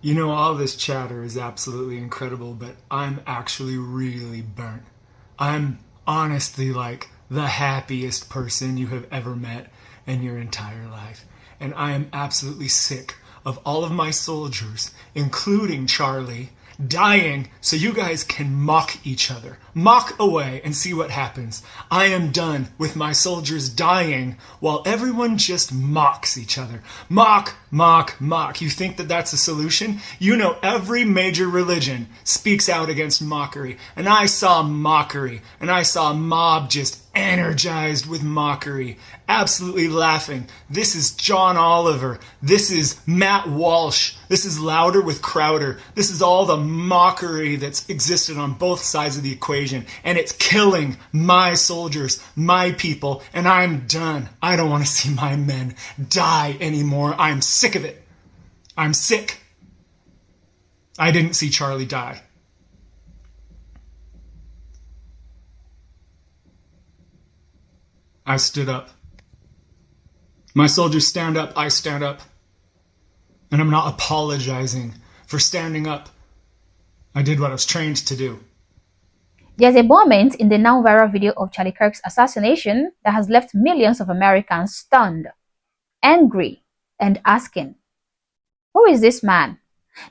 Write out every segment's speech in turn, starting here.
You know, all this chatter is absolutely incredible, but I'm actually really burnt. I'm honestly like the happiest person you have ever met in your entire life. And I am absolutely sick of all of my soldiers, including Charlie, dying so you guys can mock each other. Mock away and see what happens. I am done with my soldiers dying while everyone just mocks each other. Mock, mock, mock. You think that that's a solution? You know, every major religion speaks out against mockery. And I saw mockery. And I saw a mob just energized with mockery, absolutely laughing. This is John Oliver. This is Matt Walsh. This is Louder with Crowder. This is all the mockery that's existed on both sides of the equation, and it's killing my soldiers, my people, and I'm done. I don't want to see my men die anymore. I'm sick of it. I'm sick. I didn't see Charlie die. I stood up. My soldiers stand up, I stand up. And I'm not apologizing for standing up. I did what I was trained to do. There's a moment in the now viral video of Charlie Kirk's assassination that has left millions of Americans stunned, angry, and asking, who is this man?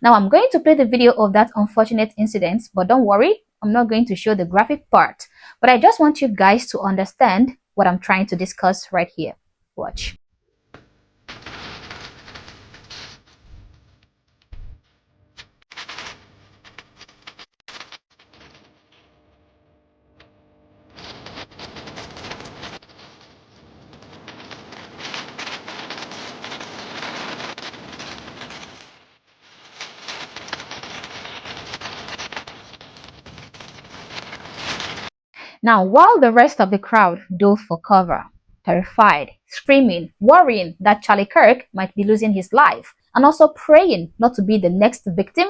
Now I'm going to play the video of that unfortunate incident, but don't worry, I'm not going to show the graphic part. But I just want you guys to understand what I'm trying to discuss right here. Watch. Now, while the rest of the crowd dove for cover, terrified, screaming, worrying that Charlie Kirk might be losing his life, and also praying not to be the next victim,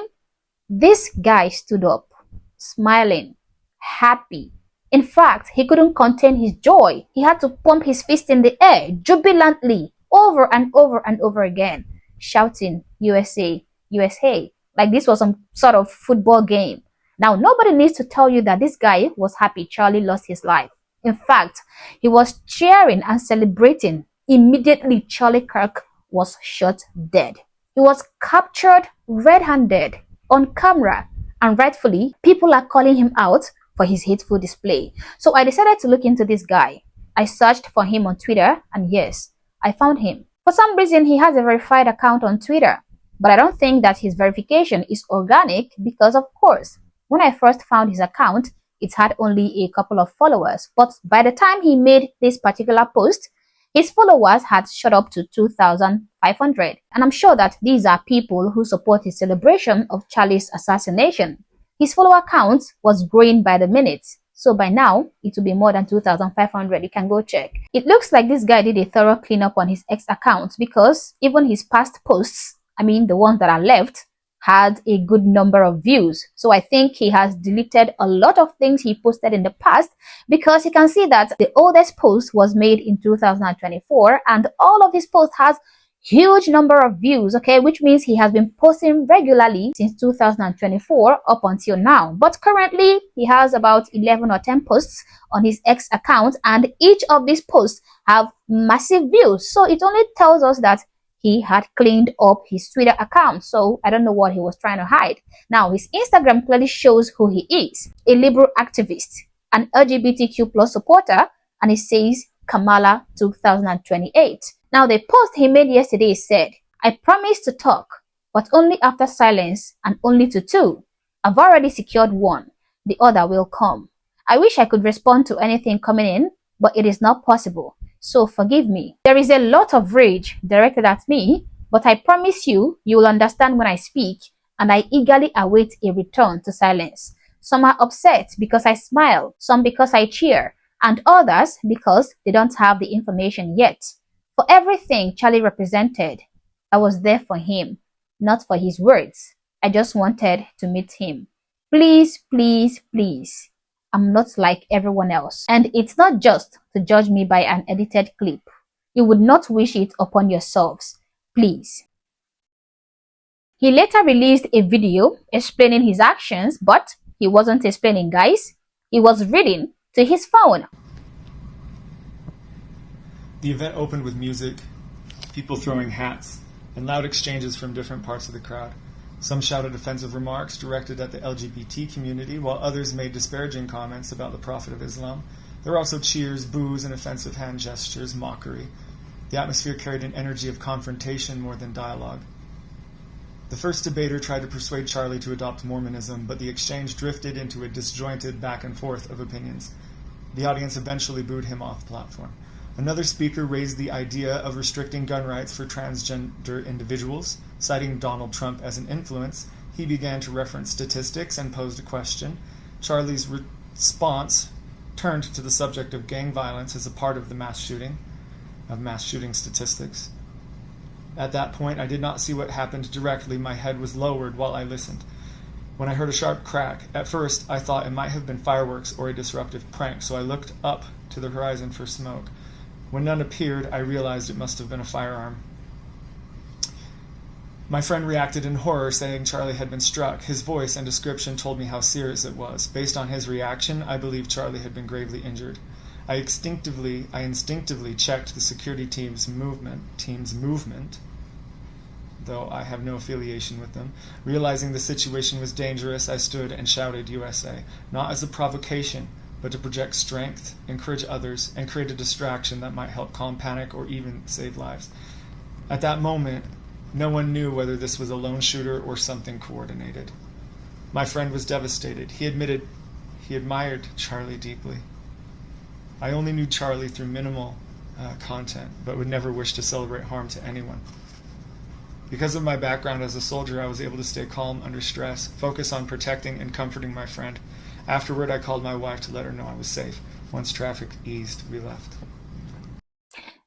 this guy stood up, smiling, happy. In fact, he couldn't contain his joy. He had to pump his fist in the air jubilantly over and over and over again, shouting, USA, USA, like this was some sort of football game. Now, nobody needs to tell you that this guy was happy Charlie lost his life. In fact, he was cheering and celebrating immediately Charlie Kirk was shot dead. He was captured red-handed on camera, and rightfully, people are calling him out for his hateful display. So I decided to look into this guy. I searched for him on Twitter, and yes, I found him. For some reason, he has a verified account on Twitter, but I don't think that his verification is organic because, of course, when I first found his account, it had only a couple of followers. But by the time he made this particular post, his followers had shot up to 2,500. And I'm sure that these are people who support his celebration of Charlie's assassination. His follower count was growing by the minute. So by now, it will be more than 2,500. You can go check. It looks like this guy did a thorough cleanup on his X account because even his past posts, the ones that are left, had a good number of views. So I think he has deleted a lot of things he posted in the past, because you can see that the oldest post was made in 2024 and all of his posts has huge number of views, okay, which means he has been posting regularly since 2024 up until now. But currently he has about 11 or 10 posts on his X account, and each of these posts have massive views. So it only tells us that he had cleaned up his Twitter account. So I don't know what he was trying to hide. Now, his Instagram clearly shows who he is: a liberal activist, an LGBTQ plus supporter, and it says Kamala 2028. Now, the post he made yesterday said, I promise to talk, but only after silence and only to two. I've already secured one. The other will come. I wish I could respond to anything coming in, but it is not possible. So forgive me. There is a lot of rage directed at me, but I promise you, you will understand when I speak, and I eagerly await a return to silence. Some are upset because I smile, some because I cheer, and others because they don't have the information yet. For everything Charlie represented, I was there for him, not for his words. I just wanted to meet him. Please, please, please. I'm not like everyone else. And it's not just to judge me by an edited clip. You would not wish it upon yourselves. Please. He later released a video explaining his actions, but he wasn't explaining, guys. He was reading to his phone. The event opened with music, people throwing hats, and loud exchanges from different parts of the crowd. Some shouted offensive remarks directed at the LGBT community, while others made disparaging comments about the Prophet of Islam. There were also cheers, boos, and offensive hand gestures, mockery. The atmosphere carried an energy of confrontation more than dialogue. The first debater tried to persuade Charlie to adopt Mormonism, but the exchange drifted into a disjointed back and forth of opinions. The audience eventually booed him off the platform. Another speaker raised the idea of restricting gun rights for transgender individuals. Citing Donald Trump as an influence, he began to reference statistics and posed a question. Charlie's response turned to the subject of gang violence as a part of the mass shooting statistics. At that point, I did not see what happened directly. My head was lowered while I listened. When I heard a sharp crack, at first I thought it might have been fireworks or a disruptive prank, so I looked up to the horizon for smoke. When none appeared, I realized it must have been a firearm. My friend reacted in horror, saying Charlie had been struck. His voice and description told me how serious it was. Based on his reaction, I believed Charlie had been gravely injured. I instinctively checked the security team's movement, though I have no affiliation with them. Realizing the situation was dangerous, I stood and shouted USA, not as a provocation, but to project strength, encourage others, and create a distraction that might help calm panic or even save lives. At that moment, no one knew whether this was a lone shooter or something coordinated. My friend was devastated. He admitted he admired Charlie deeply. I only knew Charlie through minimal content, but would never wish to celebrate harm to anyone. Because of my background as a soldier, I was able to stay calm under stress, focus on protecting and comforting my friend. Afterward, I called my wife to let her know I was safe. Once traffic eased, we left.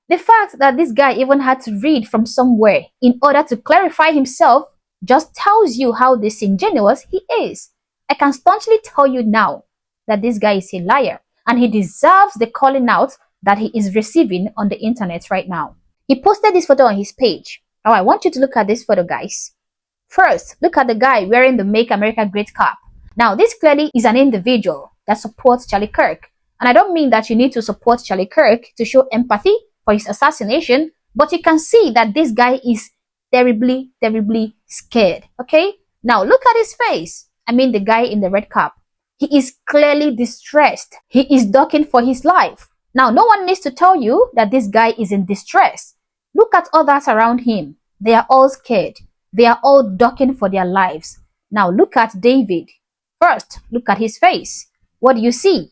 The fact that this guy even had to read from somewhere in order to clarify himself just tells you how disingenuous he is. I can staunchly tell you now that this guy is a liar, and he deserves the calling out that he is receiving on the internet right now. He posted this photo on his page. Now I want you to look at this photo, guys. First, look at the guy wearing the Make America Great cap. Now, this clearly is an individual that supports Charlie Kirk. And I don't mean that you need to support Charlie Kirk to show empathy for his assassination, but you can see that this guy is terribly, terribly scared, okay? Now, look at his face. I mean, the guy in the red cap. He is clearly distressed. He is ducking for his life. Now, no one needs to tell you that this guy is in distress. Look at others around him. They are all scared. They are all ducking for their lives. Now, look at David. First, look at his face. What do you see?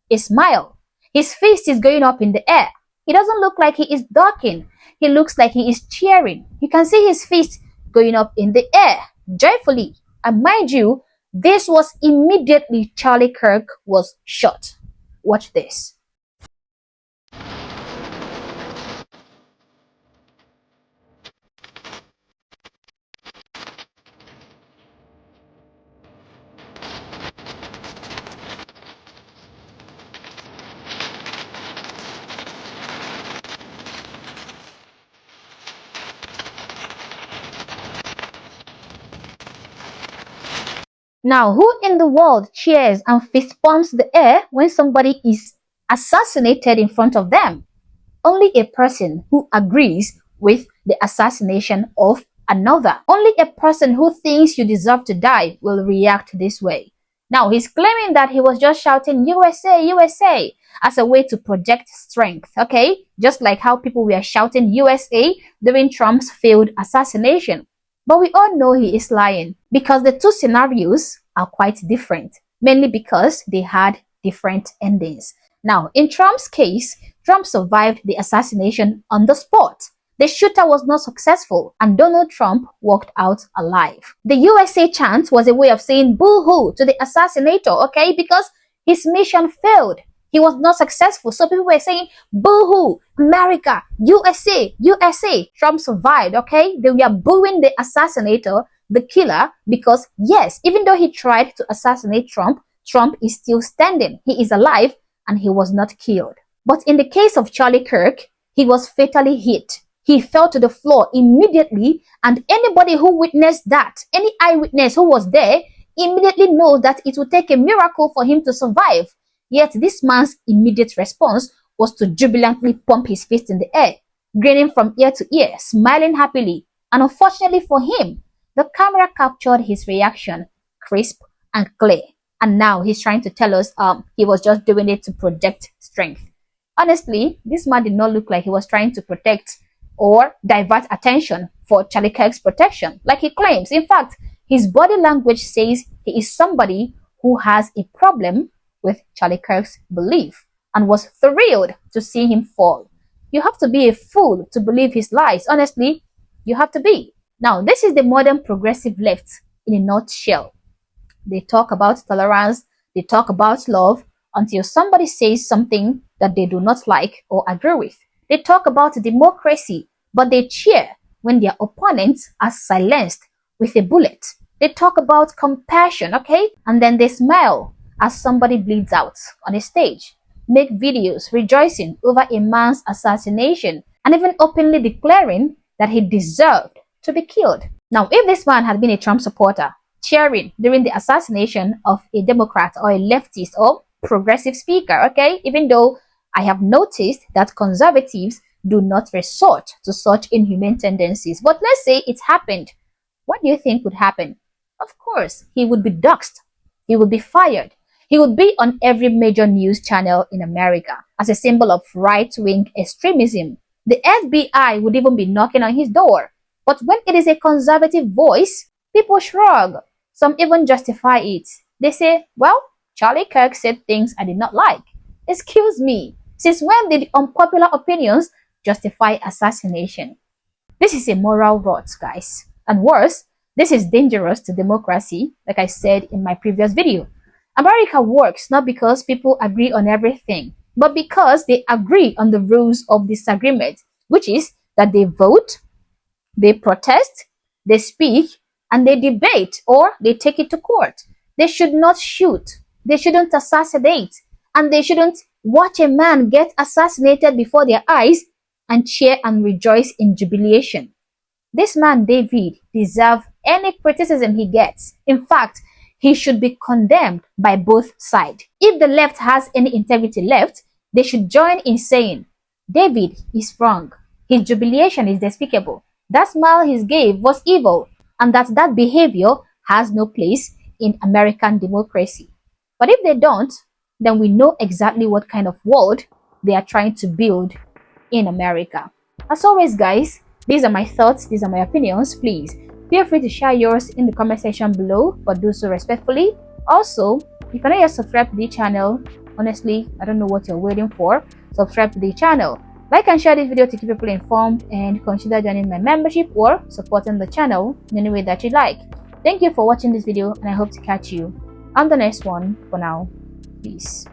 A smile. His fist is going up in the air. He doesn't look like he is ducking. He looks like he is cheering. You can see his fist going up in the air, joyfully. And mind you, this was immediately Charlie Kirk was shot. Watch this. Now, who in the world cheers and fist pumps the air when somebody is assassinated in front of them? Only a person who agrees with the assassination of another. Only a person who thinks you deserve to die will react this way. Now, he's claiming that he was just shouting USA, USA as a way to project strength, okay? Just like how people were shouting USA during Trump's failed assassination. But we all know he is lying because the two scenarios are quite different, mainly because they had different endings. Now, in Trump's case, Trump survived the assassination on the spot. The shooter was not successful and Donald Trump walked out alive. The USA chant was a way of saying boo-hoo to the assassinator, okay, because his mission failed. He was not successful. So people were saying, boo-hoo, America, USA, USA. Trump survived, okay? They were booing the assassinator, the killer, because yes, even though he tried to assassinate Trump, Trump is still standing. He is alive and he was not killed. But in the case of Charlie Kirk, he was fatally hit. he fell to the floor immediately, and anybody who witnessed that, any eyewitness who was there, immediately knows that it would take a miracle for him to survive. Yet this man's immediate response was to jubilantly pump his fist in the air, grinning from ear to ear, smiling happily. And unfortunately for him, the camera captured his reaction, crisp and clear. And now he's trying to tell us he was just doing it to project strength. Honestly, this man did not look like he was trying to protect or divert attention for Charlie Kirk's protection, like he claims. In fact, his body language says he is somebody who has a problem with Charlie Kirk's belief and was thrilled to see him fall. You have to be a fool to believe his lies. Honestly, you have to be. Now, this is the modern progressive left in a nutshell. They talk about tolerance, they talk about love, until somebody says something that they do not like or agree with. They talk about democracy, but they cheer when their opponents are silenced with a bullet. They talk about compassion, okay? And then they smile as somebody bleeds out on a stage. Make videos rejoicing over a man's assassination and even openly declaring that he deserved to be killed. Now, if this man had been a Trump supporter, cheering during the assassination of a Democrat or a leftist or progressive speaker, okay, even though I have noticed that conservatives do not resort to such inhumane tendencies, but let's say it happened, what do you think would happen? Of course, he would be doxxed, he would be fired, he would be on every major news channel in America as a symbol of right-wing extremism. The FBI would even be knocking on his door. But when it is a conservative voice, people shrug. Some even justify it. They say, well, Charlie Kirk said things I did not like. Excuse me, since when did unpopular opinions justify assassination? This is a moral rot, guys. And worse, this is dangerous to democracy, like I said in my previous video. America works not because people agree on everything, but because they agree on the rules of disagreement, which is that they vote, they protest, they speak, and they debate, or they take it to court. They should not shoot, they shouldn't assassinate, and they shouldn't watch a man get assassinated before their eyes and cheer and rejoice in jubilation. This man, David, deserves any criticism he gets. In fact, he should be condemned by both sides. If the left has any integrity left, they should join in saying, David is wrong. His jubilation is despicable. That smile he gave was evil, and that behavior has no place in American democracy. But if they don't, then we know exactly what kind of world they are trying to build in America. As always, guys, these are my thoughts, these are my opinions. Please feel free to share yours in the comment section below, but do so respectfully. Also, if you're not yet subscribed to the channel, honestly, I don't know what you're waiting for. Subscribe to the channel. Like and share this video to keep people informed, and consider joining my membership or supporting the channel in any way that you like. Thank you for watching this video, and I hope to catch you on the next one. For now, peace.